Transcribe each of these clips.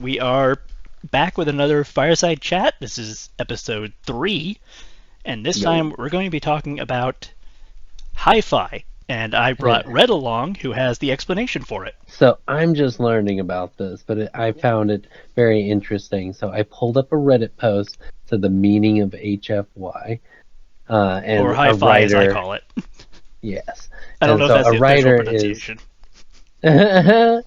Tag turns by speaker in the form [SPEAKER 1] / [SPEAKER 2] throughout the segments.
[SPEAKER 1] We are back with another Fireside Chat. This is episode 3, and this time we're going to be talking about Hi-Fi. And I brought Red along, who has the explanation for it.
[SPEAKER 2] So I'm just learning about this, but I found it very interesting. So I pulled up a Reddit post to the meaning of HFY, and
[SPEAKER 1] Or
[SPEAKER 2] a
[SPEAKER 1] Hi-Fi, as I
[SPEAKER 2] writer,
[SPEAKER 1] call it.
[SPEAKER 2] yes,
[SPEAKER 1] I don't
[SPEAKER 2] and
[SPEAKER 1] know if
[SPEAKER 2] so
[SPEAKER 1] that's
[SPEAKER 2] a
[SPEAKER 1] the official
[SPEAKER 2] writer is.
[SPEAKER 1] pronunciation.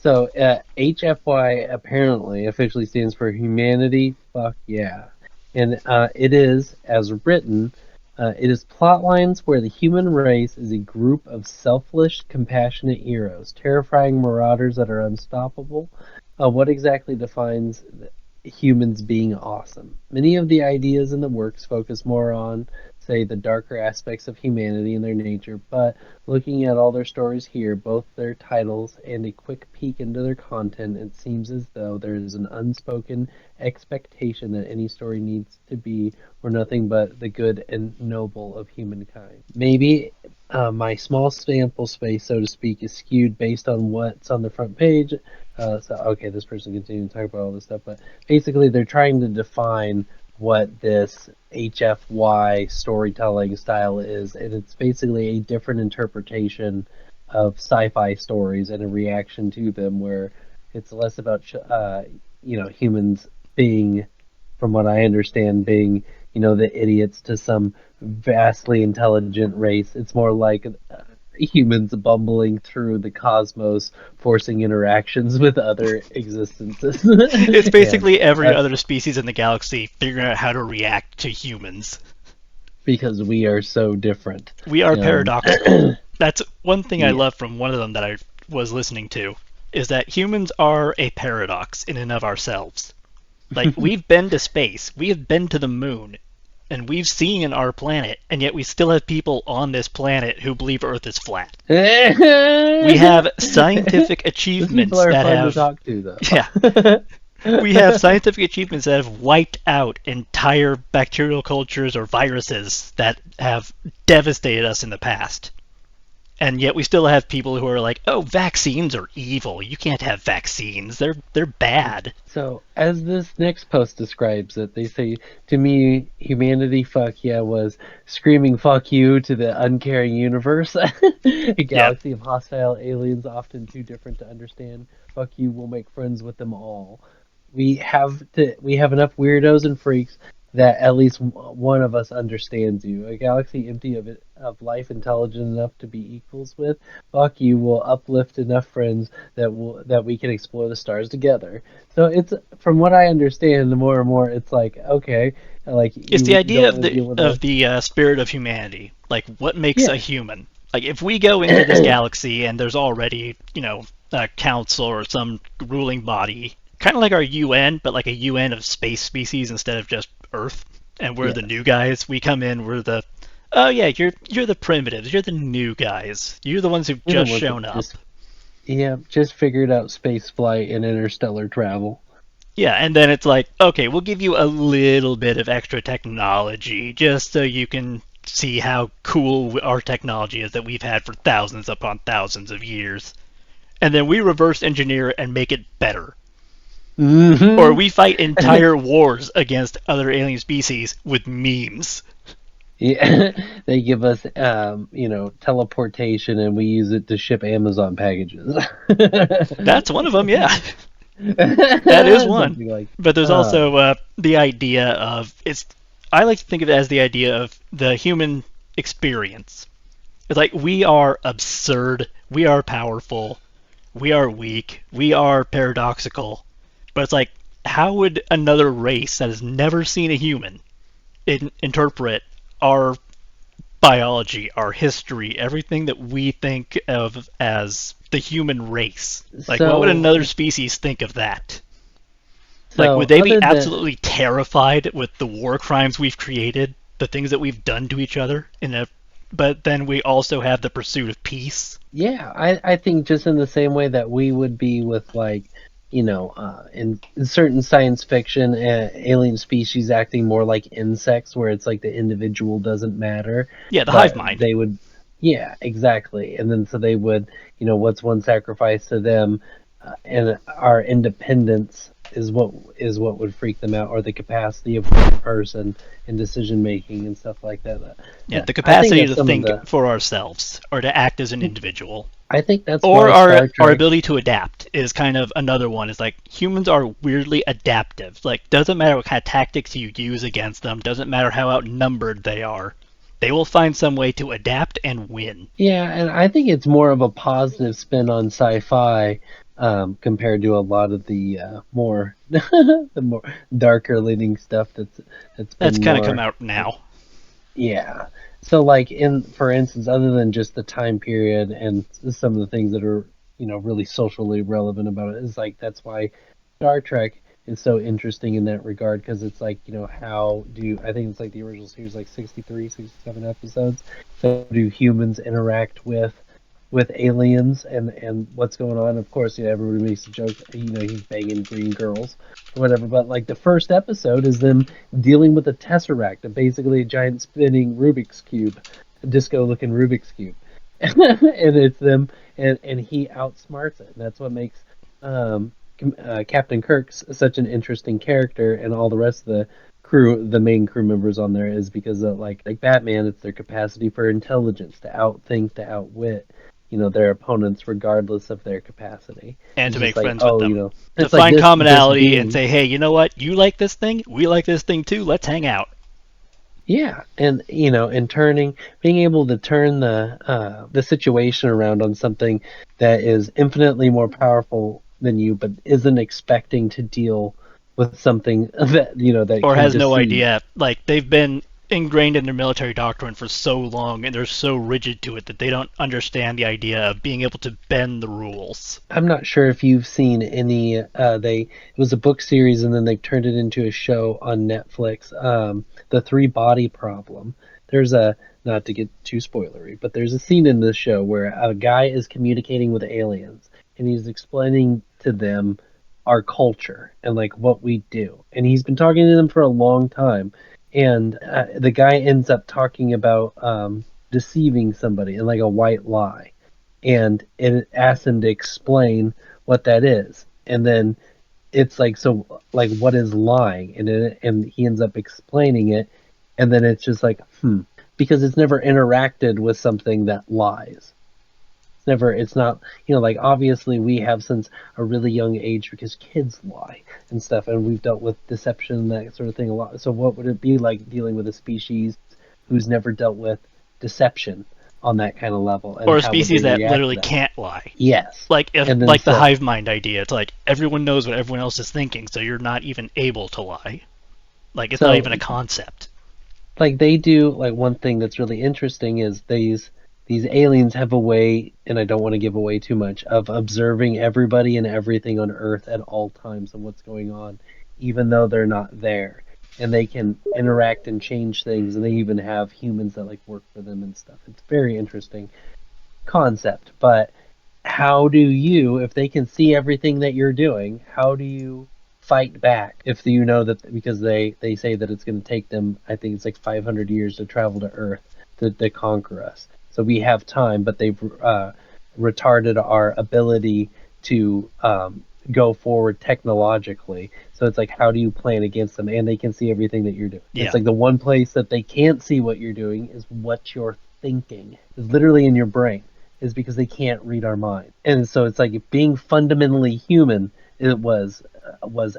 [SPEAKER 2] So HFY apparently officially stands for Humanity Fuck Yeah, and it is, as written, it is plot lines where the human race is a group of selfless, compassionate heroes, terrifying marauders that are unstoppable. What exactly defines humans being awesome? Many of the ideas in the works focus more on, say, the darker aspects of humanity and their nature, but looking at all their stories here, both their titles and a quick peek into their content, it seems as though there is an unspoken expectation that any story needs to be or nothing but the good and noble of humankind. Maybe my small sample space, so to speak, is skewed based on what's on the front page. Okay, this person continues to talk about all this stuff, but basically they're trying to define what this HFY storytelling style is, and it's basically a different interpretation of sci-fi stories and a reaction to them, where it's less about humans being, from what I understand, being the idiots to some vastly intelligent race. It's more like humans bumbling through the cosmos, forcing interactions with other existences.
[SPEAKER 1] It's
[SPEAKER 2] and
[SPEAKER 1] basically every
[SPEAKER 2] that's
[SPEAKER 1] other species in the galaxy figuring out how to react to humans.
[SPEAKER 2] because we are so different.
[SPEAKER 1] We are paradoxical. That's one thing I
[SPEAKER 2] Yeah.
[SPEAKER 1] love from one of them that I was listening to, is that humans are a paradox in and of ourselves. Like, we've been to space, we have been to the moon, and we've seen our planet, and yet we still have people on this planet who believe Earth is flat. We have scientific
[SPEAKER 2] Those people
[SPEAKER 1] achievements
[SPEAKER 2] are
[SPEAKER 1] that
[SPEAKER 2] fun to
[SPEAKER 1] have,
[SPEAKER 2] talk to, though.
[SPEAKER 1] yeah, we have scientific achievements that have wiped out entire bacterial cultures or viruses that have devastated us in the past. And yet we still have people who are like, "Oh, vaccines are evil. You can't have vaccines. They're bad."
[SPEAKER 2] So, as this next post describes it, they say, to me, humanity fuck yeah was screaming fuck you to the uncaring universe. A
[SPEAKER 1] Yep.
[SPEAKER 2] galaxy of hostile aliens, often too different to understand. Fuck you, we'll make friends with them all. We have enough weirdos and freaks that at least one of us understands you. A galaxy empty of life intelligent enough to be equals with. Fuck you will uplift enough friends that we can explore the stars together. So it's, from what I understand, the more and more it's like, okay, like
[SPEAKER 1] It's the
[SPEAKER 2] you
[SPEAKER 1] idea
[SPEAKER 2] don't
[SPEAKER 1] of
[SPEAKER 2] want to
[SPEAKER 1] the
[SPEAKER 2] deal with
[SPEAKER 1] of
[SPEAKER 2] us.
[SPEAKER 1] the spirit of humanity. Like, what makes a
[SPEAKER 2] Yeah.
[SPEAKER 1] human? Like, if we go into this galaxy and there's already, a council or some ruling body, kind of like our UN, but like a UN of space species instead of just Earth, and we're the
[SPEAKER 2] Yes.
[SPEAKER 1] new guys. We come in, we're the, oh yeah, you're the primitives, you're the new guys, you're the ones who've
[SPEAKER 2] You're the
[SPEAKER 1] just
[SPEAKER 2] ones
[SPEAKER 1] shown
[SPEAKER 2] that
[SPEAKER 1] up.
[SPEAKER 2] just figured out space flight and interstellar travel.
[SPEAKER 1] Yeah, and then it's like, okay, we'll give you a little bit of extra technology just so you can see how cool our technology is that we've had for thousands upon thousands of years. And then we reverse engineer it and make it better. Or
[SPEAKER 2] Hmm.
[SPEAKER 1] we fight entire wars against other alien species with memes.
[SPEAKER 2] Yeah, they give us, teleportation, and we use it to ship Amazon packages.
[SPEAKER 1] That's one of them, yeah. That is one.
[SPEAKER 2] Something like,
[SPEAKER 1] But there's
[SPEAKER 2] uh,
[SPEAKER 1] also the idea of it's. I like to think of it as the idea of the human experience. It's like we are absurd, we are powerful, we are weak, we are paradoxical. But it's like, how would another race that has never seen a human interpret our biology, our history, everything that we think of as the human race? Like, what would
[SPEAKER 2] so,
[SPEAKER 1] another species think of that? Like, would
[SPEAKER 2] so
[SPEAKER 1] they be
[SPEAKER 2] other than,
[SPEAKER 1] absolutely terrified with the war crimes we've created, the things that we've done to each other but then we also have the pursuit of peace?
[SPEAKER 2] yeah, I think just in the same way that we would be with, like, in certain science fiction, alien species acting more like insects, where it's like the individual doesn't matter,
[SPEAKER 1] Yeah, the hive
[SPEAKER 2] but
[SPEAKER 1] mind.
[SPEAKER 2] they would, yeah, exactly. And then so they would, what's one sacrifice to them, and our independence. is what would freak them out, or the capacity of one person and decision making and stuff like that.
[SPEAKER 1] Yeah, the
[SPEAKER 2] I think
[SPEAKER 1] capacity
[SPEAKER 2] that's
[SPEAKER 1] to
[SPEAKER 2] some of
[SPEAKER 1] think
[SPEAKER 2] the.
[SPEAKER 1] for ourselves or to act as an individual.
[SPEAKER 2] I think that's
[SPEAKER 1] Or
[SPEAKER 2] why
[SPEAKER 1] our
[SPEAKER 2] Star
[SPEAKER 1] our
[SPEAKER 2] Trek.
[SPEAKER 1] ability to adapt is kind of another one. It's like humans are weirdly adaptive. Like doesn't matter what kind of tactics you use against them, doesn't matter how outnumbered they are. They will find some way to adapt and win.
[SPEAKER 2] Yeah, and I think it's more of a positive spin on sci-fi compared to a lot of the more the more darker leaning stuff that's
[SPEAKER 1] That's
[SPEAKER 2] been
[SPEAKER 1] kind of come
[SPEAKER 2] more.
[SPEAKER 1] out now.
[SPEAKER 2] Yeah. So like in for instance, other than just the time period and some of the things that are, really socially relevant about it, is like that's why Star Trek is so interesting in that regard, because it's like, how do I think it's like the original series like 63, 67 episodes. So do humans interact with aliens and what's going on? Of course, everybody makes a joke, he's banging green girls or whatever, but like the first episode is them dealing with a tesseract, basically a giant spinning Rubik's cube, a disco looking Rubik's cube. And it's them, and he outsmarts it, and that's what makes um, Captain Kirk such an interesting character, and all the rest of the crew, the main crew members on there, is because of like Batman, it's their capacity for intelligence, to outthink, to outwit, their opponents regardless of their capacity.
[SPEAKER 1] And
[SPEAKER 2] It's
[SPEAKER 1] to
[SPEAKER 2] just
[SPEAKER 1] make
[SPEAKER 2] like,
[SPEAKER 1] friends with
[SPEAKER 2] oh,
[SPEAKER 1] them. To
[SPEAKER 2] it's like
[SPEAKER 1] find
[SPEAKER 2] this
[SPEAKER 1] commonality and
[SPEAKER 2] being.
[SPEAKER 1] say, hey, you know what? You like this thing? We like this thing too. Let's hang out.
[SPEAKER 2] Yeah, and and being able to turn the situation around on something that is infinitely more powerful than you, but isn't expecting to deal with something that that
[SPEAKER 1] Or
[SPEAKER 2] can
[SPEAKER 1] has no
[SPEAKER 2] deceive.
[SPEAKER 1] idea. Like, they've been ingrained in their military doctrine for so long and they're so rigid to it that they don't understand the idea of being able to bend the rules.
[SPEAKER 2] I'm not sure if you've seen any. It was a book series, and then they turned it into a show on Netflix. The Three Body Problem. There's a Not to get too spoilery, but there's a scene in this show where a guy is communicating with aliens, and he's explaining to them our culture and like what we do, and he's been talking to them for a long time, and the guy ends up talking about deceiving somebody and like a white lie, and it asks him to explain what that is, and then it's like, so like, what is lying? And he ends up explaining it, and then it's just like, because it's never interacted with something that lies. It's not, like, obviously we have since a really young age, because kids lie and stuff, and we've dealt with deception and that sort of thing a lot. So what would it be like dealing with a species who's never dealt with deception on that kind of level, and
[SPEAKER 1] Or a
[SPEAKER 2] how would
[SPEAKER 1] species
[SPEAKER 2] they
[SPEAKER 1] that
[SPEAKER 2] react to
[SPEAKER 1] literally
[SPEAKER 2] that?
[SPEAKER 1] can't lie.
[SPEAKER 2] Yes.
[SPEAKER 1] Like if
[SPEAKER 2] And then
[SPEAKER 1] like the
[SPEAKER 2] so
[SPEAKER 1] hive mind idea. It's like everyone knows what everyone else is thinking, so you're not even able to lie. Like it's not even a
[SPEAKER 2] so
[SPEAKER 1] concept.
[SPEAKER 2] like they do, like, one thing that's really interesting is these aliens have a way, and I don't want to give away too much, of observing everybody and everything on Earth at all times and what's going on, even though they're not there. And they can interact and change things, and they even have humans that like work for them and stuff. It's very interesting concept, but how do you, if they can see everything that you're doing, how do you fight back if you know that, because they say that it's going to take them, I think it's like 500 years to travel to Earth to conquer us. So we have time, but they've retarded our ability to go forward technologically. So it's like, how do you plan against them? And they can see everything that you're doing. It's
[SPEAKER 1] Yeah.
[SPEAKER 2] like the one place that they can't see what you're doing is what you're thinking. It's literally in your brain, is because they can't read our mind. And so it's like being fundamentally human, it was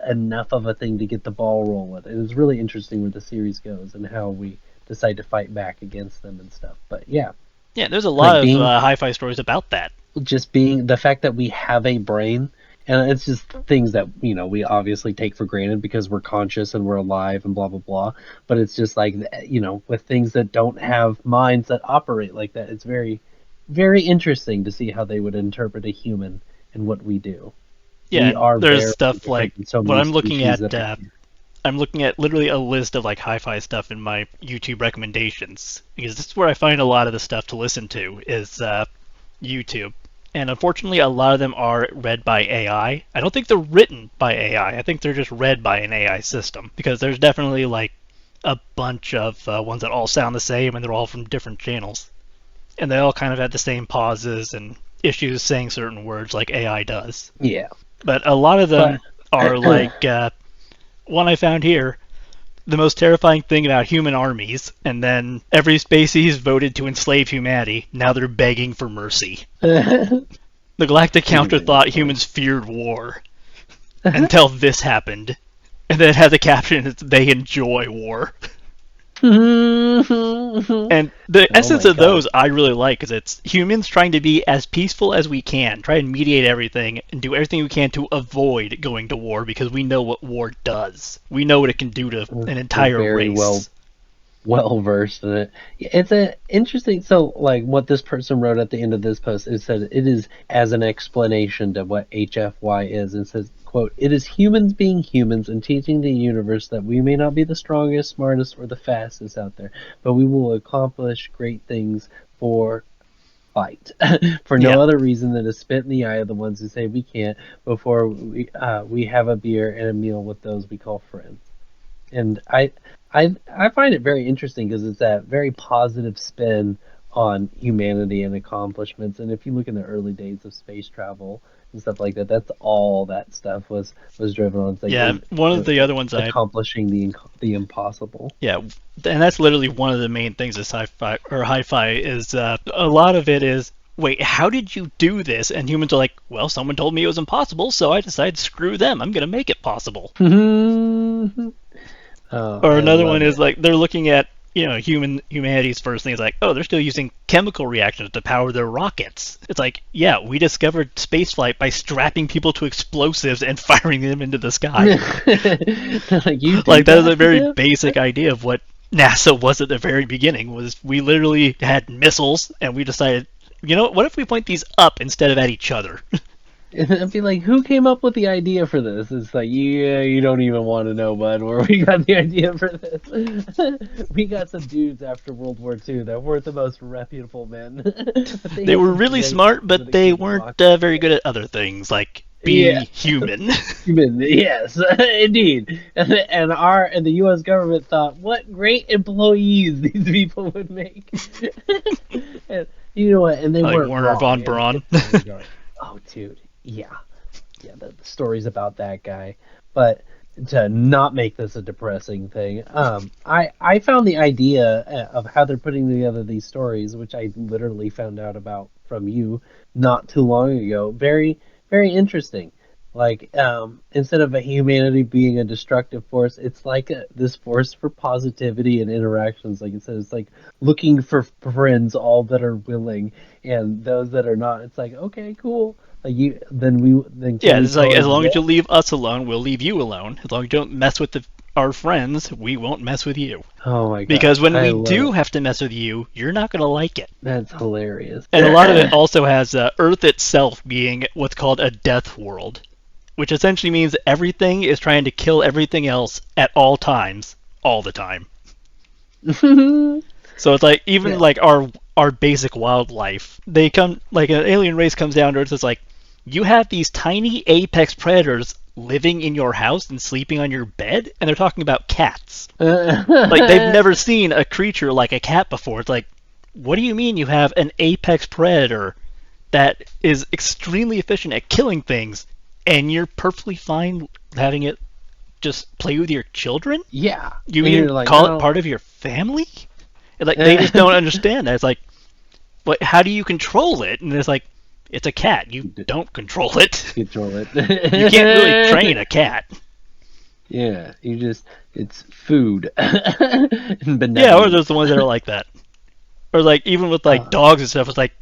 [SPEAKER 2] enough of a thing to get the ball rolling. It was really interesting where the series goes and how we decide to fight back against them and stuff. But yeah,
[SPEAKER 1] Yeah, there's a lot
[SPEAKER 2] like
[SPEAKER 1] of
[SPEAKER 2] being
[SPEAKER 1] hi-fi stories about that.
[SPEAKER 2] just being the fact that we have a brain, and it's just things that we obviously take for granted because we're conscious and we're alive and blah blah blah, but it's just like, with things that don't have minds that operate like that, it's very very interesting to see how they would interpret a human and what we do.
[SPEAKER 1] Yeah,
[SPEAKER 2] We
[SPEAKER 1] and
[SPEAKER 2] are
[SPEAKER 1] there's
[SPEAKER 2] very
[SPEAKER 1] stuff like
[SPEAKER 2] different than so
[SPEAKER 1] what
[SPEAKER 2] many
[SPEAKER 1] I'm looking
[SPEAKER 2] species
[SPEAKER 1] at.
[SPEAKER 2] that are here.
[SPEAKER 1] I'm looking at literally a list of like hi-fi stuff in my YouTube recommendations because this is where I find a lot of the stuff to listen to is YouTube. And unfortunately, a lot of them are read by AI. I don't think they're written by AI. I think they're just read by an AI system because there's definitely like a bunch of ones that all sound the same and they're all from different channels. And they all kind of have the same pauses and issues saying certain words like AI does.
[SPEAKER 2] Yeah,
[SPEAKER 1] But a lot of them
[SPEAKER 2] but
[SPEAKER 1] are like one I found here. The most terrifying thing about human armies, and then every species voted to enslave humanity. Now they're begging for mercy. The Galactic Counter thought humans feared war until this happened, and then it had the caption, "They enjoy war." And the essence of those I really like, because it's humans trying to be as peaceful as we can, try and mediate everything, and do everything we can to avoid going to war, because we know what war does. We know what it can do to an entire
[SPEAKER 2] very
[SPEAKER 1] race.
[SPEAKER 2] well versed in it. It's a interesting. So, like, what this person wrote at the end of this post, it said it is as an explanation to what HFY is. It says, "quote: It is humans being humans and teaching the universe that we may not be the strongest, smartest, or the fastest out there, but we will accomplish great things for." Fight for no other reason than to spit in the eye of the ones who say we can't before we have a beer and a meal with those we call friends. And I find it very interesting because it's that very positive spin on humanity and accomplishments. And if you look in the early days of space travel and stuff like that, that's all that stuff was driven on. It's like
[SPEAKER 1] one of the other ones
[SPEAKER 2] accomplishing the impossible.
[SPEAKER 1] Yeah, and that's literally one of the main things of sci-fi or hi-fi is a lot of it is, wait, how did you do this? And humans are like, well, someone told me it was impossible, so I decided, screw them, I'm going to make it possible. Or another one is like they're looking at humanity's first thing is like, oh, they're still using chemical reactions to power their rockets. It's like, yeah, we discovered spaceflight by strapping people to explosives and firing them into the sky. Like that is a very basic idea of what NASA was at the very beginning. Was we literally had missiles and we decided, what if we point these up instead of at each other?
[SPEAKER 2] And I'd be like, who came up with the idea for this? It's like, yeah, you don't even want to know, bud, where we got the idea for this. We got some dudes after World War II that weren't the most reputable men.
[SPEAKER 1] They were really smart, but they weren't very good at other things, like being human.
[SPEAKER 2] Human, yes, indeed. And the U.S. government thought, what great employees these people would make. And you know what? And they weren't
[SPEAKER 1] Werner von Braun.
[SPEAKER 2] Oh, dude. Yeah, the stories about that guy. But to not make this a depressing thing, I found the idea of how they're putting together these stories, which I literally found out about from you not too long ago, very, very interesting. Like, instead of a humanity being a destructive force, it's like this force for positivity and interactions. Like it says, it's like looking for friends, all that are willing, and those that are not. It's like, okay, cool. Like
[SPEAKER 1] it's like, as long as you leave us alone, we'll leave you alone. As long as you don't mess with our friends, we won't mess with you.
[SPEAKER 2] Oh my god!
[SPEAKER 1] Because when we do have to mess with you, you're not gonna like it.
[SPEAKER 2] That's hilarious.
[SPEAKER 1] And a lot of it also has Earth itself being what's called a death world, which essentially means everything is trying to kill everything else at all times, all the time. So it's like even like our basic wildlife, they come like an alien race comes down to Earth. It's like, you have these tiny apex predators living in your house and sleeping on your bed, and they're talking about cats. Like they've never seen a creature like a cat before. It's like, what do you mean you have an apex predator that is extremely efficient at killing things, and you're perfectly fine having it just play with your children?
[SPEAKER 2] Yeah.
[SPEAKER 1] You mean call it part of your family? Like they just don't understand that. It's like, but how do you control it? And it's like, it's a cat. You don't control it. You can't really train a cat.
[SPEAKER 2] Yeah, it's food.
[SPEAKER 1] Yeah, or there's the ones that are like that. Or like even with like dogs and stuff, it's like,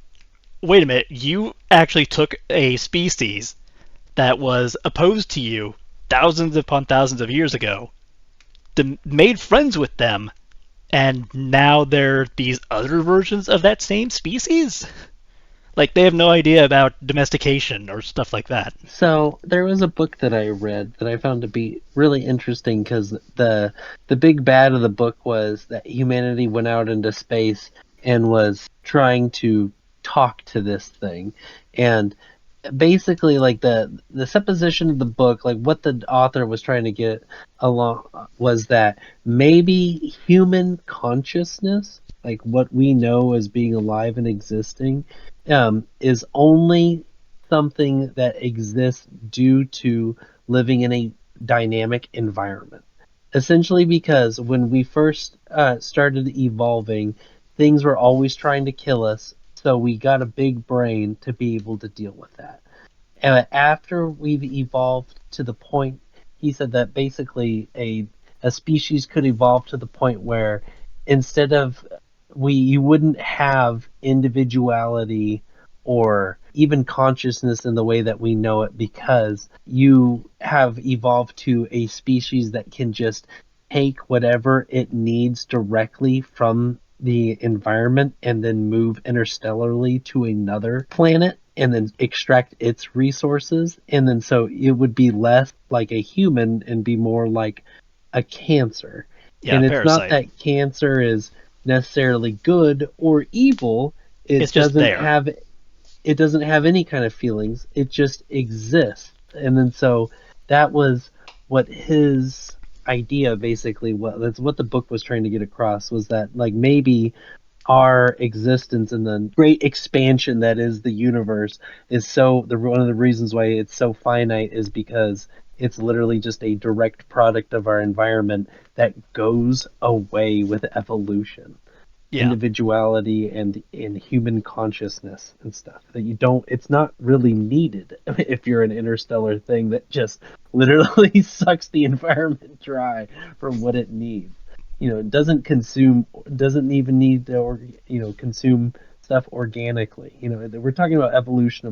[SPEAKER 1] wait a minute, you actually took a species that was opposed to you thousands upon thousands of years ago, made friends with them, and now they're these other versions of that same species? Like, they have no idea about domestication or stuff like that.
[SPEAKER 2] So there was a book that I read that I found to be really interesting because the big bad of the book was that humanity went out into space and was trying to talk to this thing. And basically, like, the supposition of the book, like what the author was trying to get along, was that maybe human consciousness, like what we know as being alive and existing, is only something that exists due to living in a dynamic environment. Essentially, because when we first started evolving, things were always trying to kill us, so we got a big brain to be able to deal with that. And after we've evolved to the point, he said that basically a species could evolve to the point where instead of you wouldn't have individuality or even consciousness in the way that we know it, because you have evolved to a species that can just take whatever it needs directly from the environment and then move interstellarly to another planet and then extract its resources. And then so it would be less like a human and be more like a cancer.
[SPEAKER 1] Yeah,
[SPEAKER 2] And it's not
[SPEAKER 1] parasite.
[SPEAKER 2] that cancer is necessarily good or evil.
[SPEAKER 1] It's
[SPEAKER 2] It
[SPEAKER 1] just
[SPEAKER 2] doesn't
[SPEAKER 1] there.
[SPEAKER 2] have it doesn't have any kind of feelings. It just exists. And then so that was what his idea basically was. That's what the book was trying to get across, was that like maybe our existence and the great expansion that is the universe is so the one of the reasons why it's so finite is because it's literally just a direct product of our environment that goes away with evolution,
[SPEAKER 1] Yeah.
[SPEAKER 2] individuality and in human consciousness and stuff that you don't it's not really needed if you're an interstellar thing that just literally sucks the environment dry for what it needs. It doesn't even need to consume stuff organically. We're talking about evolution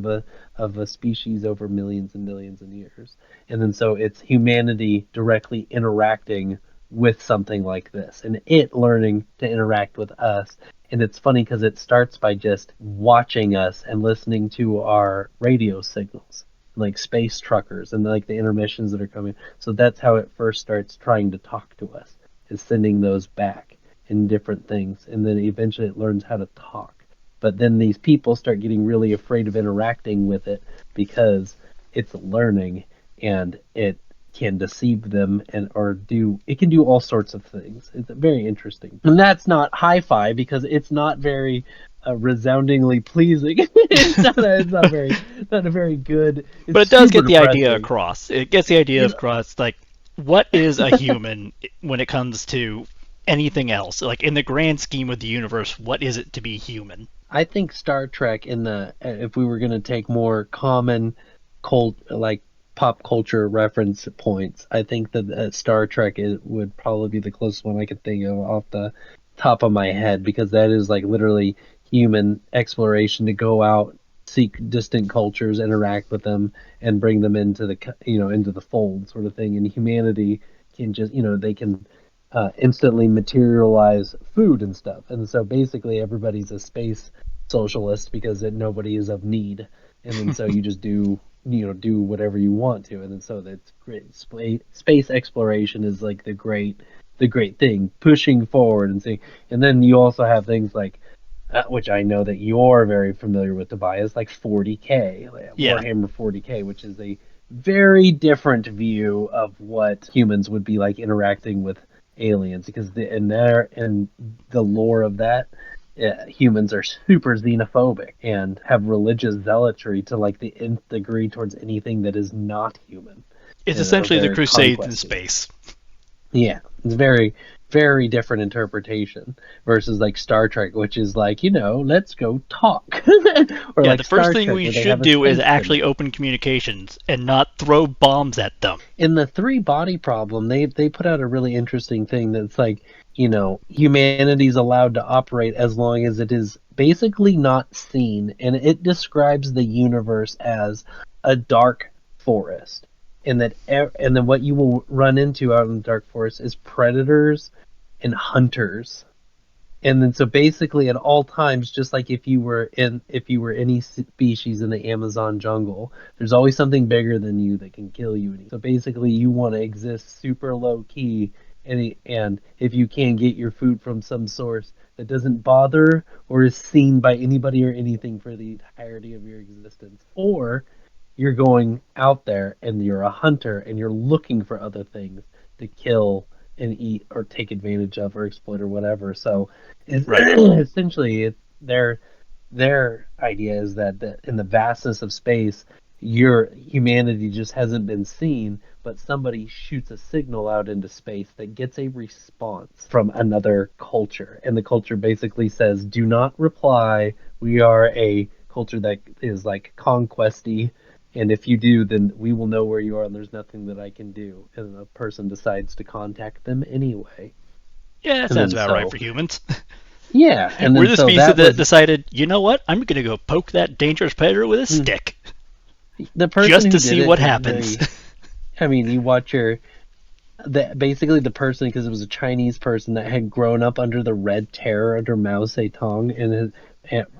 [SPEAKER 2] of a species over millions and millions of years, and then so it's humanity directly interacting with something like this and it learning to interact with us. And it's funny because it starts by just watching us and listening to our radio signals, like space truckers and like the intermissions that are coming. So that's how it first starts trying to talk to us, is sending those back in different things. And then eventually it learns how to talk. But then these people start getting really afraid of interacting with it because it's learning and it can deceive them and or do it can do all sorts of things. It's very interesting, and that's not hi-fi because it's not very resoundingly pleasing. It's not a very good.
[SPEAKER 1] But
[SPEAKER 2] It's
[SPEAKER 1] it does
[SPEAKER 2] super
[SPEAKER 1] get the idea
[SPEAKER 2] depressing.
[SPEAKER 1] across. It gets the idea
[SPEAKER 2] It
[SPEAKER 1] across, like, what is a human when it comes to anything else? Like, in the grand scheme of the universe, what is it to be human?
[SPEAKER 2] I think Star Trek in the if we were going to take more common like pop culture reference points, I think that Star Trek would probably be the closest one I could think of off the top of my head, because that is like literally human exploration to go out, seek distant cultures, interact with them, and bring them into into the fold, sort of thing. And humanity can just they can instantly materialize food and stuff. And so basically everybody's a space socialist because nobody is of need. And then so you just do whatever you want to. And then so that's great. Space exploration is like the great thing, pushing forward and seeing. And then you also have things like which I know that you're very familiar with, Tobias, like 40K, like
[SPEAKER 1] Yeah.
[SPEAKER 2] Warhammer 40K, which is a very different view of what humans would be like interacting with aliens, because in the lore of that, humans are super xenophobic and have religious zealotry to like the nth degree towards anything that is not human,
[SPEAKER 1] It's
[SPEAKER 2] and are
[SPEAKER 1] essentially the
[SPEAKER 2] very
[SPEAKER 1] Crusades in
[SPEAKER 2] conquesty.
[SPEAKER 1] space.
[SPEAKER 2] Yeah, it's very, very different interpretation versus like Star Trek, which is like, let's go talk. Or
[SPEAKER 1] Yeah,
[SPEAKER 2] like
[SPEAKER 1] the first
[SPEAKER 2] Star
[SPEAKER 1] thing
[SPEAKER 2] Trek,
[SPEAKER 1] we
[SPEAKER 2] where they have
[SPEAKER 1] should
[SPEAKER 2] a
[SPEAKER 1] do is
[SPEAKER 2] space
[SPEAKER 1] actually
[SPEAKER 2] syndicate.
[SPEAKER 1] open communications and not throw bombs at them.
[SPEAKER 2] In the three body problem, they put out a really interesting thing that's like, humanity's allowed to operate as long as it is basically not seen, and it describes the universe as a dark forest, and and then what you will run into out in the dark forest is predators and hunters. And then so basically at all times, just like if you were any species in the Amazon jungle, there's always something bigger than you that can kill you. So basically you want to exist super low key, and if you can get your food from some source that doesn't bother or is seen by anybody or anything for the entirety of your existence, or you're going out there and you're a hunter and you're looking for other things to kill and eat or take advantage of or exploit or whatever. So
[SPEAKER 1] Right.
[SPEAKER 2] essentially their idea is that in the vastness of space, your humanity just hasn't been seen, but somebody shoots a signal out into space that gets a response from another culture. And the culture basically says, do not reply. We are a culture that is like conquesty. And if you do, then we will know where you are, and there's nothing that I can do. And the person decides to contact them anyway.
[SPEAKER 1] Yeah, that
[SPEAKER 2] And
[SPEAKER 1] sounds
[SPEAKER 2] then
[SPEAKER 1] about right
[SPEAKER 2] so,
[SPEAKER 1] for humans.
[SPEAKER 2] yeah. And
[SPEAKER 1] We're
[SPEAKER 2] then
[SPEAKER 1] the
[SPEAKER 2] so
[SPEAKER 1] species
[SPEAKER 2] that
[SPEAKER 1] that
[SPEAKER 2] was
[SPEAKER 1] decided, you know what? I'm going to go poke that dangerous predator with a
[SPEAKER 2] hmm,
[SPEAKER 1] stick
[SPEAKER 2] the person
[SPEAKER 1] just
[SPEAKER 2] who
[SPEAKER 1] to
[SPEAKER 2] did
[SPEAKER 1] see
[SPEAKER 2] it
[SPEAKER 1] what
[SPEAKER 2] is
[SPEAKER 1] happens.
[SPEAKER 2] very. I mean, you watch your basically the person, because it was a Chinese person that had grown up under the Red Terror under Mao Zedong, and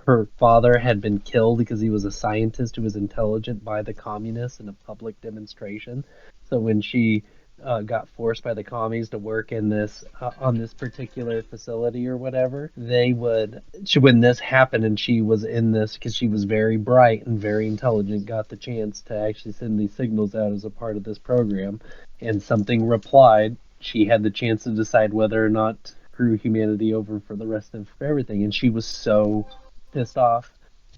[SPEAKER 2] her father had been killed because he was a scientist who was intelligent by the communists in a public demonstration. So when she got forced by the commies to work in this on this particular facility or whatever, when this happened and she was in this because she was very bright and very intelligent, got the chance to actually send these signals out as a part of this program, and something replied, she had the chance to decide whether or not to screw humanity over for the rest of everything. And she was so pissed off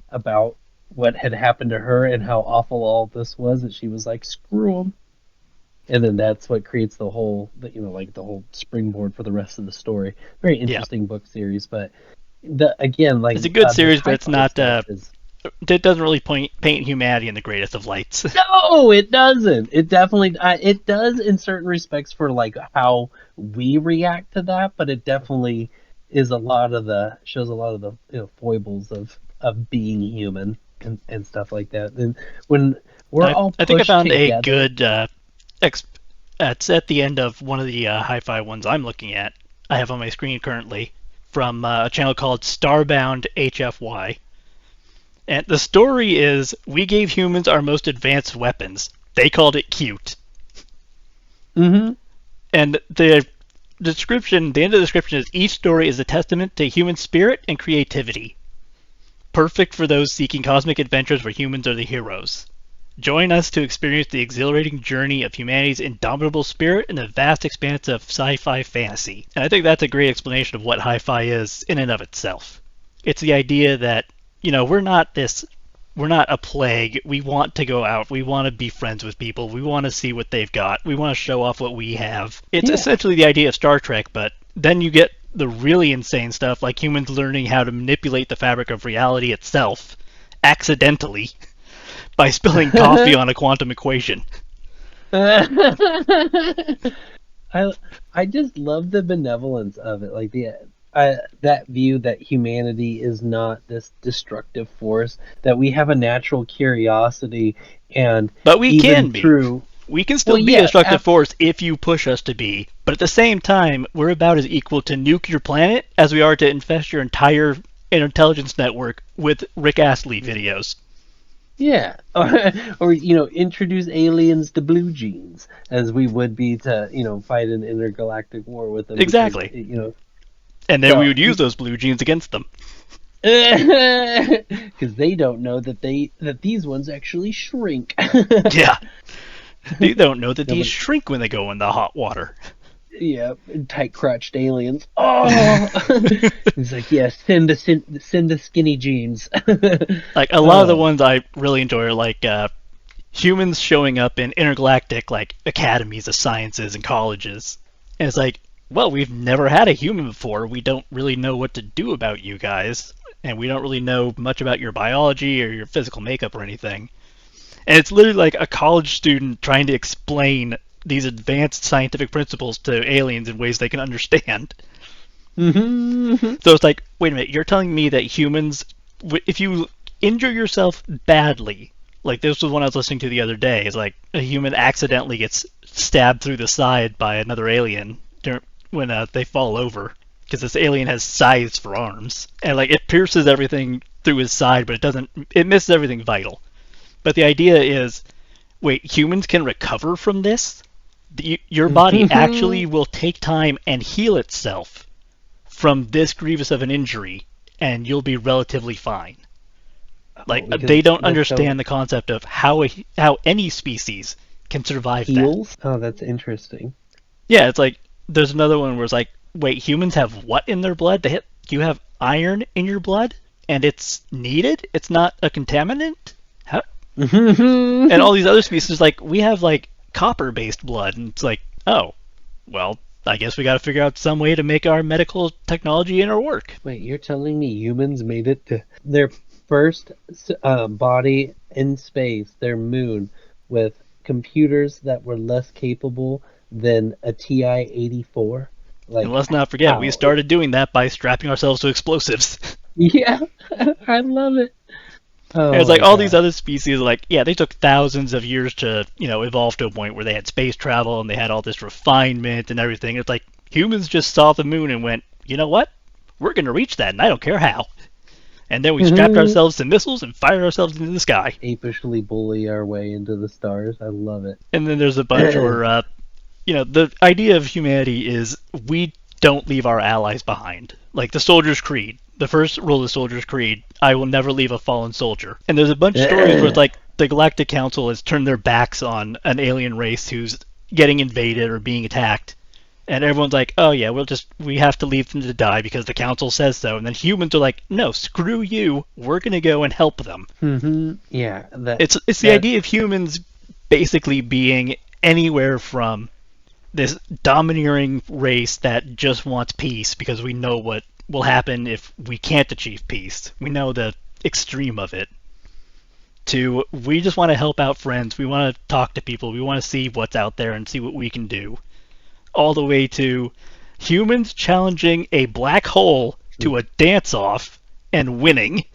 [SPEAKER 2] about what had happened to her and how awful all this was that she was like, screw them. And then that's what creates the whole, like the whole springboard for the rest of the story. Very
[SPEAKER 1] Yeah.
[SPEAKER 2] interesting book series, but again, like
[SPEAKER 1] It's a good
[SPEAKER 2] the
[SPEAKER 1] series, but it's
[SPEAKER 2] sci-fi
[SPEAKER 1] not.
[SPEAKER 2] stuff is.
[SPEAKER 1] It doesn't really paint humanity in the greatest of lights.
[SPEAKER 2] No, it doesn't. It definitely it does in certain respects for like how we react to that, but it definitely is a lot of the shows a lot of the foibles of being human and stuff like that. And when we're all
[SPEAKER 1] I think I
[SPEAKER 2] pushed
[SPEAKER 1] found a
[SPEAKER 2] together,
[SPEAKER 1] good. It's at the end of one of the hi-fi ones I'm looking at. I have on my screen currently from a channel called Starbound HFY. And the story is we gave humans our most advanced weapons. They called it cute.
[SPEAKER 2] hmm
[SPEAKER 1] And the end of the description is each story is a testament to human spirit and creativity. Perfect for those seeking cosmic adventures where humans are the heroes. Join us to experience the exhilarating journey of humanity's indomitable spirit in the vast expanse of sci-fi fantasy. And I think that's a great explanation of what hi-fi is in and of itself. It's the idea that, we're not a plague. We want to go out. We want to be friends with people. We want to see what they've got. We want to show off what we have. It's
[SPEAKER 2] yeah.
[SPEAKER 1] essentially the idea of Star Trek, but then you get the really insane stuff like humans learning how to manipulate the fabric of reality itself accidentally by spilling coffee on a quantum equation.
[SPEAKER 2] I I just love the benevolence of it, like that view that humanity is not this destructive force, that we have a natural curiosity, and
[SPEAKER 1] But we
[SPEAKER 2] even
[SPEAKER 1] can be.
[SPEAKER 2] through,
[SPEAKER 1] We can
[SPEAKER 2] well,
[SPEAKER 1] still be a
[SPEAKER 2] yeah,
[SPEAKER 1] destructive force if you push us to be. But at the same time, we're about as equal to nuke your planet as we are to infest your entire intelligence network with Rick Astley videos.
[SPEAKER 2] yeah, or introduce aliens to blue jeans as we would be to fight an intergalactic war with them, because
[SPEAKER 1] Exactly. And then we
[SPEAKER 2] so
[SPEAKER 1] would use those blue jeans against them.
[SPEAKER 2] because they don't know that these ones actually shrink.
[SPEAKER 1] Yeah. They don't know that these
[SPEAKER 2] Nobody,
[SPEAKER 1] shrink when they go in the hot water.
[SPEAKER 2] yeah, tight crotched aliens. Oh, he's like, yeah, send the skinny jeans.
[SPEAKER 1] Like, a lot of the
[SPEAKER 2] Oh,
[SPEAKER 1] ones I really enjoy are like humans showing up in intergalactic like academies of sciences and colleges. And it's like, well, we've never had a human before. We don't really know what to do about you guys, and we don't really know much about your biology or your physical makeup or anything. And it's literally like a college student trying to explain these advanced scientific principles to aliens in ways they can understand.
[SPEAKER 2] mm-hmm.
[SPEAKER 1] So it's like, wait a minute, you're telling me that humans, if you injure yourself badly, like this was one I was listening to the other day, is like a human accidentally gets stabbed through the side by another alien when they fall over, because this alien has scythes for arms, and like it pierces everything through his side, but it misses everything vital. But the idea is, wait, humans can recover from this? Your body actually will take time and heal itself from this grievous of an injury, and you'll be relatively fine.
[SPEAKER 2] Oh,
[SPEAKER 1] Like
[SPEAKER 2] because
[SPEAKER 1] they don't
[SPEAKER 2] that's so
[SPEAKER 1] understand the concept of how any species can survive that.
[SPEAKER 2] heals. Oh, that's interesting.
[SPEAKER 1] Yeah, it's like there's another one where it's like, wait, humans have what in their blood? You have iron in your blood, and it's needed. It's not a contaminant. How And all these other species, like, we have, like, copper-based blood, and it's like, oh, well, I guess we gotta figure out some way to make our medical technology interwork.
[SPEAKER 2] Wait, you're telling me humans made it to their first body in space, their moon, with computers that were less capable than a TI-84?
[SPEAKER 1] And
[SPEAKER 2] Like,
[SPEAKER 1] let's not forget, we
[SPEAKER 2] how?
[SPEAKER 1] started doing that by strapping ourselves to explosives.
[SPEAKER 2] Yeah, I love it.
[SPEAKER 1] And
[SPEAKER 2] Oh
[SPEAKER 1] it's like
[SPEAKER 2] my
[SPEAKER 1] all these
[SPEAKER 2] god.
[SPEAKER 1] other species, like, yeah, they took thousands of years to, evolve to a point where they had space travel and they had all this refinement and everything. It's like humans just saw the moon and went, you know what? We're going to reach that, and I don't care how. And then we strapped ourselves to missiles and fired ourselves into the sky.
[SPEAKER 2] Apishly bully our way into the stars. I love it.
[SPEAKER 1] And then there's a bunch where, the idea of humanity is we don't leave our allies behind. Like the Soldier's Creed. The first rule of the Soldier's Creed, I will never leave a fallen soldier. And there's a bunch of stories where it's like the Galactic Council has turned their backs on an alien race who's getting invaded or being attacked. And everyone's like, oh yeah, we have to leave them to die because the council says so. And then humans are like, no, screw you. We're going to go and help them.
[SPEAKER 2] Yeah,
[SPEAKER 1] It's the idea of humans basically being anywhere from this domineering race that just wants peace because we know what will happen if we can't achieve peace. We know the extreme of it. To we just want to help out friends. We want to talk to people. We want to see what's out there and see what we can do. All the way to humans challenging a black hole to a dance-off and winning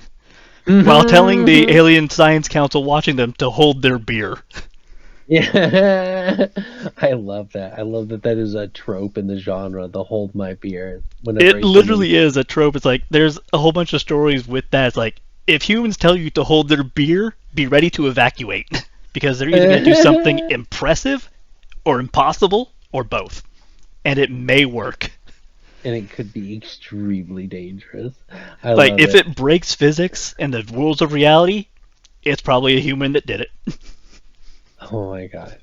[SPEAKER 1] while telling the Alien Science Council watching them to hold their beer.
[SPEAKER 2] Yeah, I love that. I love that that is a trope in the genre. The hold my beer.
[SPEAKER 1] It literally is a trope. It's like there's a whole bunch of stories with that. It's like if humans tell you to hold their beer, be ready to evacuate because they're either going to do something impressive or impossible or both, and it may work.
[SPEAKER 2] And it could be extremely dangerous.
[SPEAKER 1] Like if it breaks physics and the rules of reality, it's probably a human that did it.
[SPEAKER 2] Oh my god!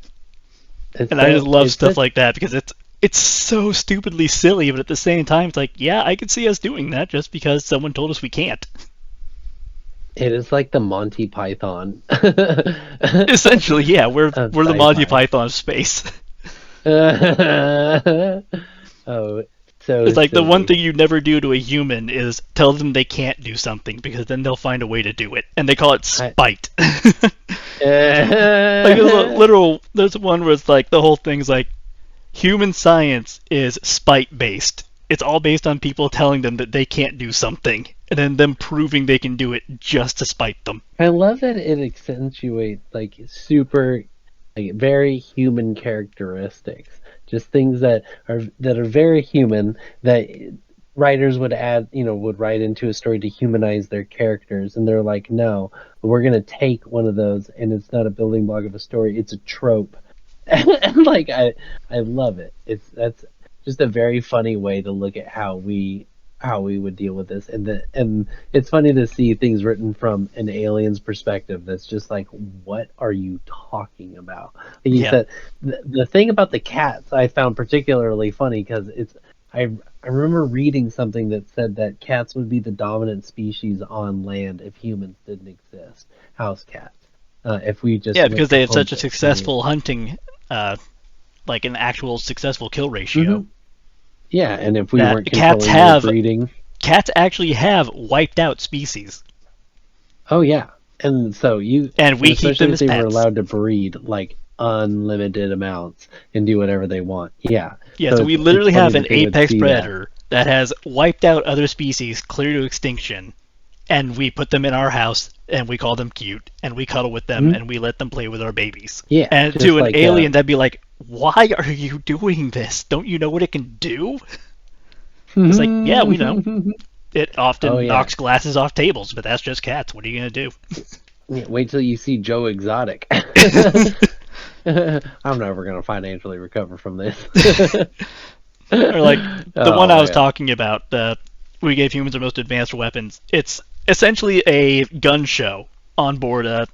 [SPEAKER 1] I just love stuff like that because it's so stupidly silly, but at the same time, it's like, yeah, I could see us doing that just because someone told us we can't.
[SPEAKER 2] It is like the Monty Python.
[SPEAKER 1] Essentially, yeah, we're the Monty Python of space.
[SPEAKER 2] Oh, so
[SPEAKER 1] it's like
[SPEAKER 2] silly.
[SPEAKER 1] the one thing you never do to a human is tell them they can't do something because then they'll find a way to do it, and they call it spite. Like there's one where it's like the whole thing's like human science is spite based. It's all based on people telling them that they can't do something and then them proving they can do it just to spite them.
[SPEAKER 2] I love that it accentuates like super, like very human characteristics, just things that are very human that writers would add, would write into a story to humanize their characters, and they're like, no, we're gonna take one of those, and it's not a building block of a story; it's a trope. And like I love it. That's just a very funny way to look at how we would deal with this, and it's funny to see things written from an alien's perspective. That's just like, what are you talking about? Like you said, the thing about the cats I found particularly funny because I remember reading something that said that cats would be the dominant species on land if humans didn't exist. House cats. If we just
[SPEAKER 1] because they had such a successful hunting, like an actual successful kill ratio.
[SPEAKER 2] Mm-hmm. Yeah, and if we weren't controlling their breeding,
[SPEAKER 1] cats actually have wiped out species.
[SPEAKER 2] Oh yeah, and so
[SPEAKER 1] we keep them as
[SPEAKER 2] they
[SPEAKER 1] pets.
[SPEAKER 2] were allowed to breed like unlimited amounts and do whatever they want. Yeah.
[SPEAKER 1] Yeah, so we literally have an apex predator that has wiped out other species clear to extinction, and we put them in our house and we call them cute and we cuddle with them and we let them play with our babies.
[SPEAKER 2] Yeah.
[SPEAKER 1] And to an alien that'd be like, why are you doing this? Don't you know what it can do? It's like, yeah, we know. It often knocks glasses off tables, but that's just cats. What are you going to do?
[SPEAKER 2] Yeah, wait till you see Joe Exotic. I'm never going to financially recover from this.
[SPEAKER 1] Or like the one I was talking about, we gave humans our most advanced weapons. It's essentially a gun show on board a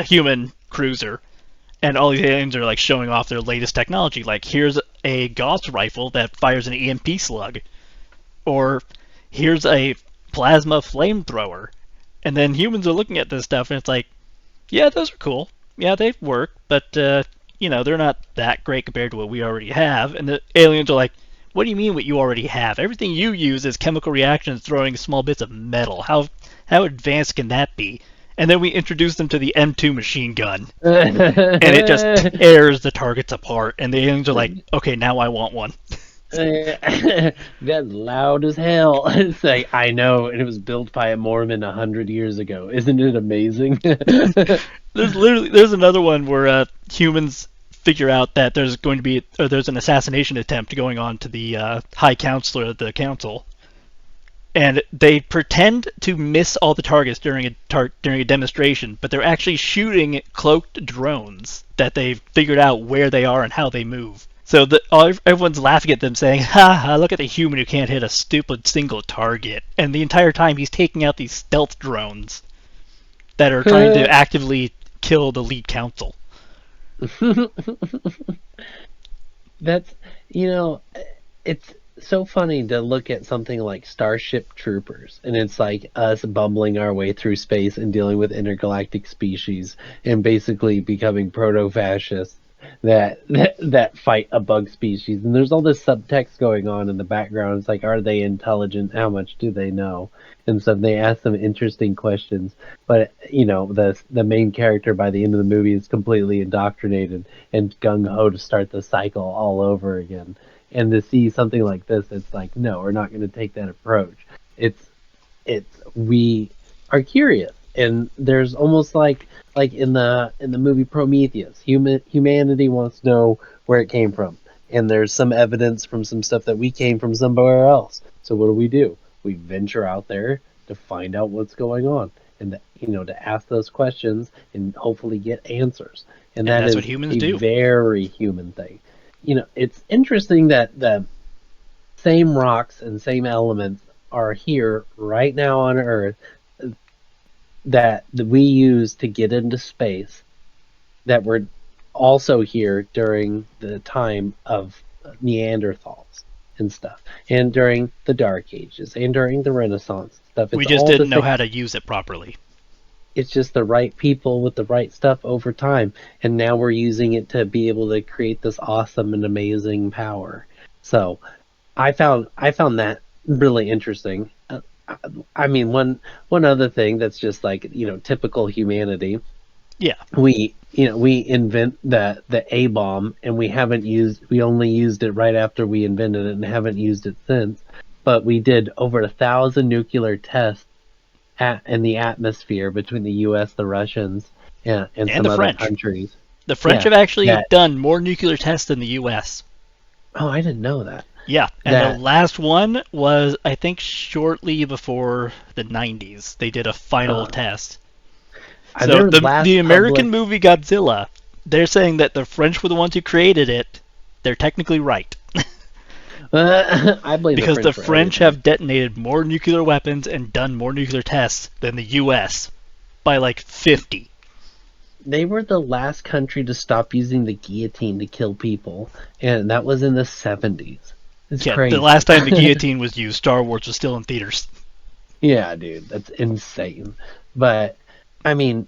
[SPEAKER 1] human cruiser. And all these aliens are like showing off their latest technology. Like, here's a Gauss rifle that fires an EMP slug. Or here's a plasma flamethrower. And then humans are looking at this stuff and it's like, Yeah, those are cool. Yeah, they work, but they're not that great compared to what we already have. And the aliens are like, "What do you mean what you already have? Everything you use is chemical reactions throwing small bits of metal. How advanced can that be?" And then we introduce them to the M2 machine gun, and it just tears the targets apart. And the aliens are like, "Okay, now I want one."
[SPEAKER 2] That's loud as hell. It's like, I know, and it was built by a Mormon 100 years ago. Isn't it amazing?
[SPEAKER 1] There's another one where humans figure out that there's an assassination attempt going on to the High Counselor of the Council, and they pretend to miss all the targets during a demonstration, but they're actually shooting cloaked drones that they've figured out where they are and how they move. So everyone's laughing at them, saying, "Ha ha! Look at the human who can't hit a stupid single target." And the entire time he's taking out these stealth drones that are trying to actively kill the lead council.
[SPEAKER 2] That's, you know, it's so funny to look at something like Starship Troopers, and it's like us bumbling our way through space and dealing with intergalactic species and basically becoming proto-fascists that fight a bug species. And there's all this subtext going on in the background. It's like, are they intelligent? How much do they know? And so they ask some interesting questions. But the main character by the end of the movie is completely indoctrinated and gung ho to start the cycle all over again. And to see something like this, it's like, no, we're not going to take that approach. It's we are curious, and there's almost like in the movie Prometheus, humanity wants to know where it came from, and there's some evidence from some stuff that we came from somewhere else. So what do? We venture out there to find out what's going on, and to ask those questions and hopefully get answers. And
[SPEAKER 1] And
[SPEAKER 2] that
[SPEAKER 1] that's what
[SPEAKER 2] is
[SPEAKER 1] humans
[SPEAKER 2] a
[SPEAKER 1] do.
[SPEAKER 2] very human thing. It's interesting that the same rocks and same elements are here right now on Earth that we use to get into space, that were also here during the time of Neanderthals and stuff, and during the Dark Ages, and during the Renaissance stuff.
[SPEAKER 1] We
[SPEAKER 2] It's
[SPEAKER 1] just
[SPEAKER 2] all the
[SPEAKER 1] didn't know
[SPEAKER 2] same.
[SPEAKER 1] how to use it properly.
[SPEAKER 2] It's just the right people with the right stuff over time, and now we're using it to be able to create this awesome and amazing power. So I found that really interesting. I mean, one other thing that's just like, typical humanity.
[SPEAKER 1] Yeah.
[SPEAKER 2] We invent the A bomb, and we only used it right after we invented it and haven't used it since. But we did over 1,000 nuclear tests in the atmosphere between the U.S., the Russians, and
[SPEAKER 1] And
[SPEAKER 2] some
[SPEAKER 1] the
[SPEAKER 2] other
[SPEAKER 1] French.
[SPEAKER 2] countries.
[SPEAKER 1] The French
[SPEAKER 2] Yeah,
[SPEAKER 1] have actually
[SPEAKER 2] that.
[SPEAKER 1] done more nuclear tests than the U.S.
[SPEAKER 2] Oh, I didn't know that.
[SPEAKER 1] Yeah, and the
[SPEAKER 2] That
[SPEAKER 1] last one was, I think, shortly before the 90s. They did a final
[SPEAKER 2] uh,
[SPEAKER 1] test. So
[SPEAKER 2] their
[SPEAKER 1] the
[SPEAKER 2] last
[SPEAKER 1] American
[SPEAKER 2] public.
[SPEAKER 1] movie Godzilla, they're saying that the French were the ones who created it. They're technically right.
[SPEAKER 2] I blame the
[SPEAKER 1] Because the
[SPEAKER 2] French for
[SPEAKER 1] French
[SPEAKER 2] everything.
[SPEAKER 1] have detonated more nuclear weapons and done more nuclear tests than the U.S. by like 50.
[SPEAKER 2] They were the last country to stop using the guillotine to kill people, and that was in the 70s. It's
[SPEAKER 1] Yeah, the
[SPEAKER 2] crazy.
[SPEAKER 1] last time the guillotine was used, Star Wars was still in theaters.
[SPEAKER 2] Yeah, dude, that's insane. But I mean,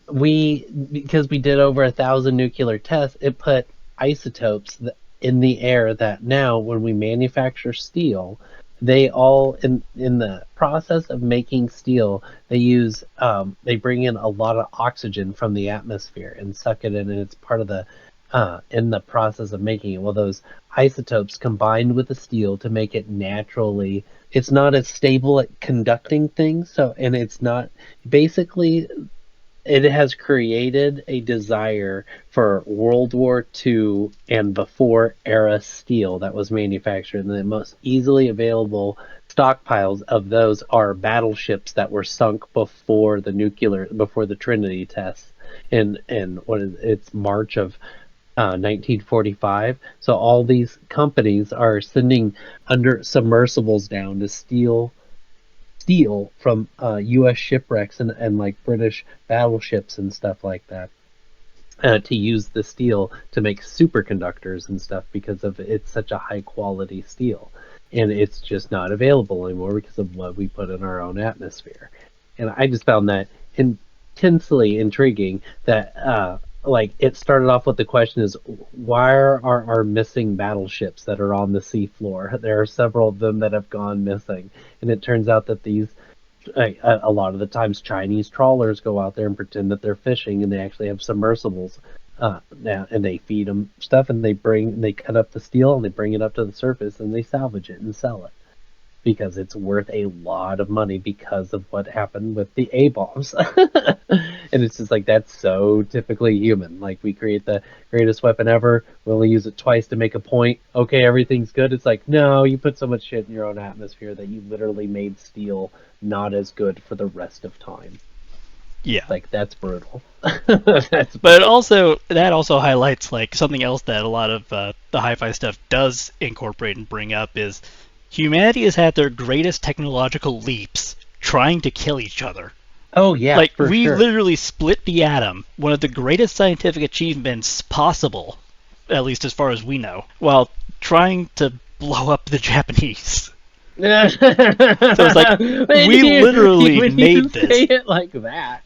[SPEAKER 2] because we did over 1,000 nuclear tests, it put isotopes in the air that now, when we manufacture steel, they all in the process of making steel, they bring in a lot of oxygen from the atmosphere and suck it in, and it's part of the in the process of making it. Well, those isotopes combined with the steel to make it naturally, it's not as stable at conducting things. So, and it's not, basically, it has created a desire for World War II and before era steel that was manufactured. And the most easily available stockpiles of those are battleships that were sunk before the Trinity tests in it's March of 1945. So all these companies are sending under submersibles down to steal steel from U.S. shipwrecks and like British battleships and stuff like that, to use the steel to make superconductors and stuff, because of it's such a high quality steel, and it's just not available anymore because of what we put in our own atmosphere. And I just found that intensely intriguing that like it started off with the question is why are our missing battleships that are on the seafloor? There are several of them that have gone missing, and it turns out that these a lot of the times Chinese trawlers go out there and pretend that they're fishing, and they actually have submersibles. Now, and they feed them stuff, and they cut up the steel, and they bring it up to the surface, and they salvage it and sell it because it's worth a lot of money because of what happened with the A bombs. And it's just like that's so typically human. Like we create the greatest weapon ever, we only use it twice to make a point. Okay, everything's good. It's like no, you put so much shit in your own atmosphere that you literally made steel not as good for the rest of time.
[SPEAKER 1] Yeah.
[SPEAKER 2] Like that's brutal. That's
[SPEAKER 1] But that also highlights like something else that a lot of the hi-fi stuff does incorporate and bring up is humanity has had their greatest technological leaps trying to kill each other.
[SPEAKER 2] oh yeah,
[SPEAKER 1] Like
[SPEAKER 2] for
[SPEAKER 1] we
[SPEAKER 2] sure.
[SPEAKER 1] literally split the atom, one of the greatest scientific achievements possible, at least as far as we know, while trying to blow up the Japanese.
[SPEAKER 2] So
[SPEAKER 1] it's like, we literally
[SPEAKER 2] when you
[SPEAKER 1] made this.
[SPEAKER 2] say it like that.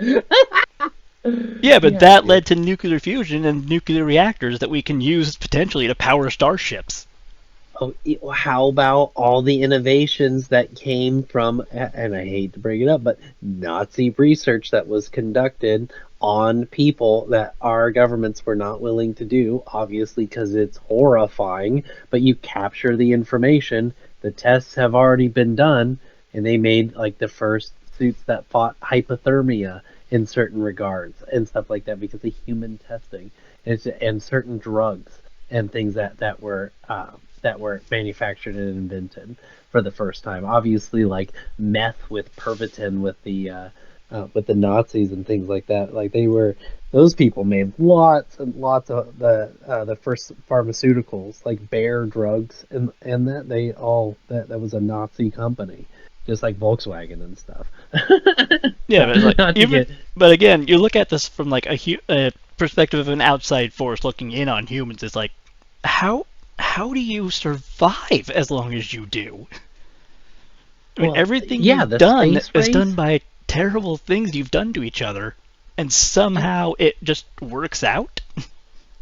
[SPEAKER 1] Yeah, but
[SPEAKER 2] Yeah,
[SPEAKER 1] that
[SPEAKER 2] dude.
[SPEAKER 1] led to nuclear fusion and nuclear reactors that we can use potentially to power starships.
[SPEAKER 2] Oh, how about all the innovations that came from, and I hate to bring it up, but Nazi research that was conducted on people that our governments were not willing to do, obviously, because it's horrifying, but you capture the information. The tests have already been done, and they made like the first suits that fought hypothermia in certain regards and stuff like that because of human testing and certain drugs and things that were manufactured and invented for the first time. Obviously, like meth with Pervitin with the Nazis and things like that. Like they were those people made lots and lots of the first pharmaceuticals like bear drugs and that they all that was a Nazi company. Just like Volkswagen and stuff.
[SPEAKER 1] Yeah, but like
[SPEAKER 2] Not to
[SPEAKER 1] even,
[SPEAKER 2] get
[SPEAKER 1] but again, you look at this from like a perspective of an outside force looking in on humans. It's like, how how do you survive as long as you do? I mean,
[SPEAKER 2] well,
[SPEAKER 1] everything
[SPEAKER 2] yeah,
[SPEAKER 1] you've
[SPEAKER 2] the
[SPEAKER 1] done
[SPEAKER 2] space
[SPEAKER 1] is
[SPEAKER 2] race.
[SPEAKER 1] done by terrible things you've done to each other, and somehow it just works out.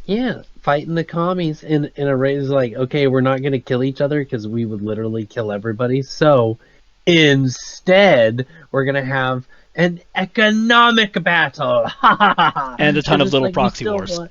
[SPEAKER 2] Yeah, fighting the commies in a race like, okay, we're not gonna kill each other because we would literally kill everybody. So instead, we're gonna have an economic battle. Ha ha ha ha!
[SPEAKER 1] And a ton
[SPEAKER 2] It's
[SPEAKER 1] of
[SPEAKER 2] just
[SPEAKER 1] little
[SPEAKER 2] like we
[SPEAKER 1] proxy
[SPEAKER 2] still
[SPEAKER 1] wars.
[SPEAKER 2] want.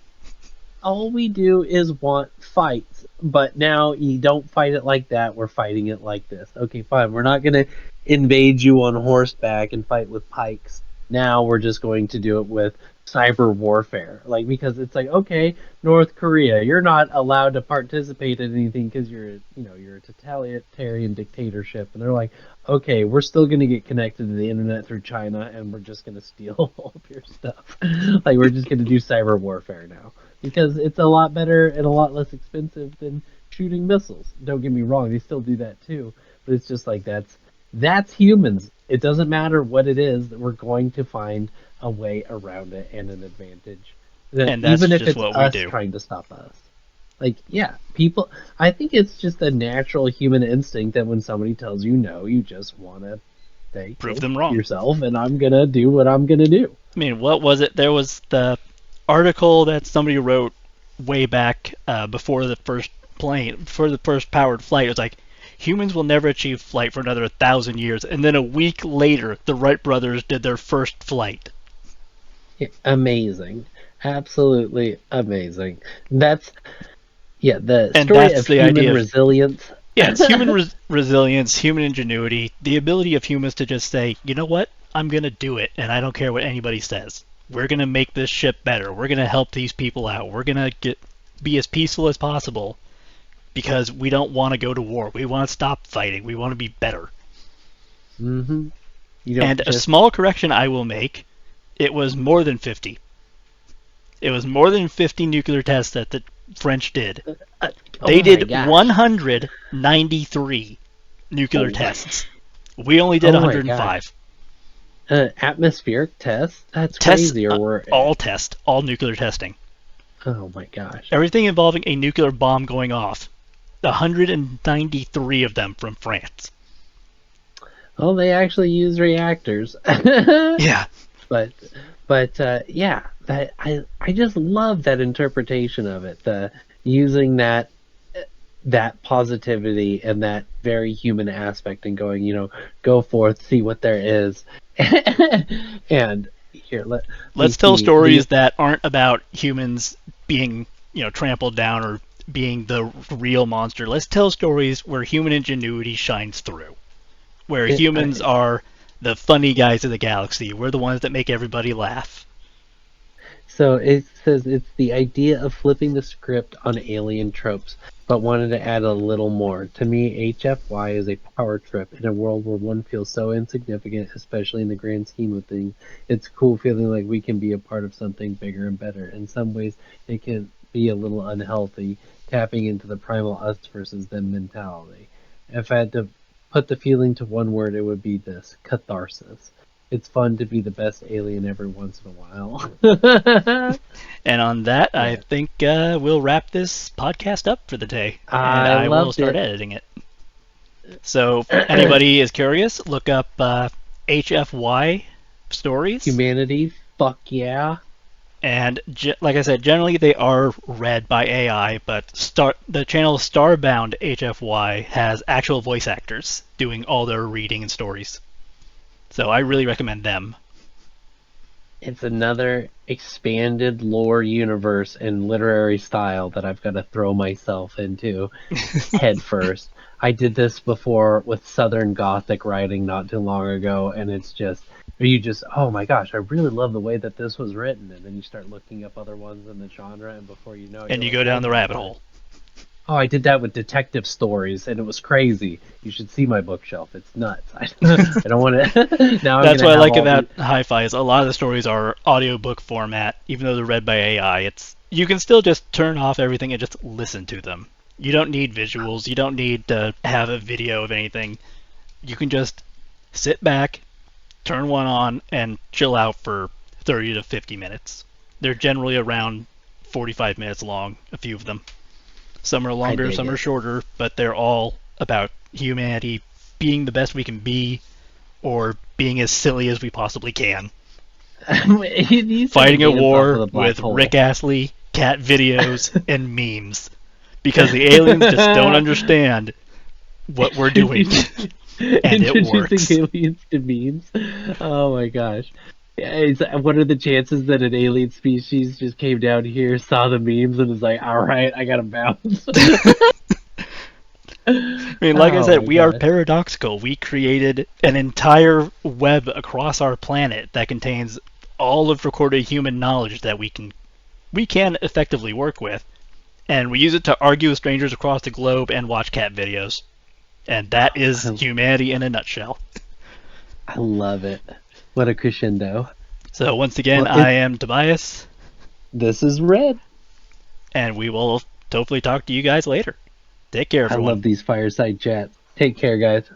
[SPEAKER 2] All we do is want fights, but now you don't fight it like that. We're fighting it like this. Okay, fine. We're not gonna invade you on horseback and fight with pikes. Now we're just going to do it with cyber warfare, like because it's like okay, North Korea, you're not allowed to participate in anything because you're a totalitarian dictatorship, and they're like, okay, we're still gonna get connected to the internet through China, and we're just gonna steal all of your stuff. Like we're just gonna do cyber warfare now because it's a lot better and a lot less expensive than shooting missiles. Don't get me wrong, they still do that too, but it's just like that's humans. It doesn't matter what it is that we're going to find a way around it and an advantage.
[SPEAKER 1] And that's
[SPEAKER 2] Even if
[SPEAKER 1] just
[SPEAKER 2] it's
[SPEAKER 1] what we
[SPEAKER 2] us
[SPEAKER 1] do.
[SPEAKER 2] trying to stop us. Like, yeah, people I think it's just a natural human instinct that when somebody tells you no, you just wanna say,
[SPEAKER 1] Prove
[SPEAKER 2] go
[SPEAKER 1] them
[SPEAKER 2] fuck
[SPEAKER 1] wrong.
[SPEAKER 2] yourself and I'm gonna do what I'm gonna do.
[SPEAKER 1] I mean, what was it? There was the article that somebody wrote way back before the first plane, before the first powered flight. It was like, humans will never achieve flight for another 1,000 years. And then a week later, the Wright brothers did their first flight.
[SPEAKER 2] Yeah, amazing. Absolutely amazing. That's yeah, the
[SPEAKER 1] And
[SPEAKER 2] story
[SPEAKER 1] that's
[SPEAKER 2] of
[SPEAKER 1] the
[SPEAKER 2] human
[SPEAKER 1] idea of,
[SPEAKER 2] resilience.
[SPEAKER 1] yeah, it's human resilience, human ingenuity, the ability of humans to just say, you know what, I'm going to do it, and I don't care what anybody says. We're going to make this ship better. We're going to help these people out. We're going to be as peaceful as possible because we don't want to go to war. We want to stop fighting. We want to be better.
[SPEAKER 2] Hmm. You don't
[SPEAKER 1] And a
[SPEAKER 2] just
[SPEAKER 1] small correction I will make, it was more than 50. It was more than 50 nuclear tests that the French did.
[SPEAKER 2] uh,
[SPEAKER 1] They
[SPEAKER 2] oh my
[SPEAKER 1] did
[SPEAKER 2] gosh.
[SPEAKER 1] 193 nuclear
[SPEAKER 2] Oh,
[SPEAKER 1] tests. We only did
[SPEAKER 2] oh my gosh.
[SPEAKER 1] 105.
[SPEAKER 2] Atmospheric tests? That's
[SPEAKER 1] Tests,
[SPEAKER 2] crazy. Or we're
[SPEAKER 1] all nuclear testing.
[SPEAKER 2] oh my gosh.
[SPEAKER 1] Everything involving a nuclear bomb going off. 193 of them from France.
[SPEAKER 2] Oh, they actually use reactors.
[SPEAKER 1] Yeah.
[SPEAKER 2] but But yeah, that I just love that interpretation of it. The using that positivity and that very human aspect and going, go forth, see what there is. And here, let me
[SPEAKER 1] Let's tell
[SPEAKER 2] see. The
[SPEAKER 1] stories that aren't about humans being, trampled down or being the real monster. Let's tell stories where human ingenuity shines through, where
[SPEAKER 2] it,
[SPEAKER 1] humans are the funny guys of the galaxy. We're the ones that make everybody laugh.
[SPEAKER 2] So it says it's the idea of flipping the script on alien tropes, but wanted to add a little more. To me, HFY is a power trip in a world where one feels so insignificant, especially in the grand scheme of things. It's cool feeling like we can be a part of something bigger and better. In some ways, it can be a little unhealthy, tapping into the primal us versus them mentality. If I had to put the feeling to one word, it would be this: catharsis. It's fun to be the best alien every once in a while.
[SPEAKER 1] And on that, I
[SPEAKER 2] Yeah,
[SPEAKER 1] think we'll wrap this podcast up for the day, and
[SPEAKER 2] I
[SPEAKER 1] I will
[SPEAKER 2] loved
[SPEAKER 1] start
[SPEAKER 2] it.
[SPEAKER 1] editing it. So, if anybody is curious, look up HFY stories.
[SPEAKER 2] Humanity, fuck yeah.
[SPEAKER 1] And like I said, generally they are read by AI, but the channel Starbound HFY has actual voice actors doing all their reading and stories. So I really recommend them.
[SPEAKER 2] It's another expanded lore universe and literary style that I've got to throw myself into head first. I did this before with Southern Gothic writing not too long ago, and it's just you just oh my gosh, I really love the way that this was written, and then you start looking up other ones in the genre, and before you know it,
[SPEAKER 1] And
[SPEAKER 2] you're
[SPEAKER 1] you
[SPEAKER 2] like,
[SPEAKER 1] go
[SPEAKER 2] oh
[SPEAKER 1] down the
[SPEAKER 2] my
[SPEAKER 1] rabbit
[SPEAKER 2] gosh.
[SPEAKER 1] hole.
[SPEAKER 2] Oh, I did that with detective stories, and it was crazy. You should see my bookshelf; it's nuts. I don't want to. Now I'm
[SPEAKER 1] That's
[SPEAKER 2] gonna
[SPEAKER 1] what I
[SPEAKER 2] have
[SPEAKER 1] like
[SPEAKER 2] all
[SPEAKER 1] about
[SPEAKER 2] the.
[SPEAKER 1] Hi-Fi is a lot of the stories are audiobook format, even though they're read by AI. It's you can still just turn off everything and just listen to them. You don't need visuals. You don't need to have a video of anything. You can just sit back, turn one on, and chill out for 30 to 50 minutes. They're generally around 45 minutes long, a few of them. Some are
[SPEAKER 2] I
[SPEAKER 1] longer,
[SPEAKER 2] dig
[SPEAKER 1] some are
[SPEAKER 2] it.
[SPEAKER 1] shorter, but they're all about humanity being the best we can be or being as silly as we possibly can.
[SPEAKER 2] You said to
[SPEAKER 1] Fighting a
[SPEAKER 2] dance off of
[SPEAKER 1] war
[SPEAKER 2] the black
[SPEAKER 1] with
[SPEAKER 2] hole.
[SPEAKER 1] Rick Astley, cat videos, and memes. Because the aliens just don't understand what we're doing.
[SPEAKER 2] introducing,
[SPEAKER 1] And it
[SPEAKER 2] introducing
[SPEAKER 1] works.
[SPEAKER 2] aliens to memes. Oh my gosh. Yeah, what are the chances that an alien species just came down here, saw the memes, and is like, all right, I gotta bounce?
[SPEAKER 1] I mean, like I
[SPEAKER 2] Oh
[SPEAKER 1] said,
[SPEAKER 2] my
[SPEAKER 1] we are
[SPEAKER 2] gosh.
[SPEAKER 1] paradoxical. We created an entire web across our planet that contains all of recorded human knowledge that we can effectively work with, and we use it to argue with strangers across the globe and watch cat videos. And that is
[SPEAKER 2] I,
[SPEAKER 1] humanity in a nutshell.
[SPEAKER 2] I love it. What a crescendo.
[SPEAKER 1] So once again,
[SPEAKER 2] Well,
[SPEAKER 1] I am Tobias,
[SPEAKER 2] this is red.
[SPEAKER 1] and we will hopefully talk to you guys later. Take care,
[SPEAKER 2] I
[SPEAKER 1] everyone.
[SPEAKER 2] love these fireside chats. Take care, guys.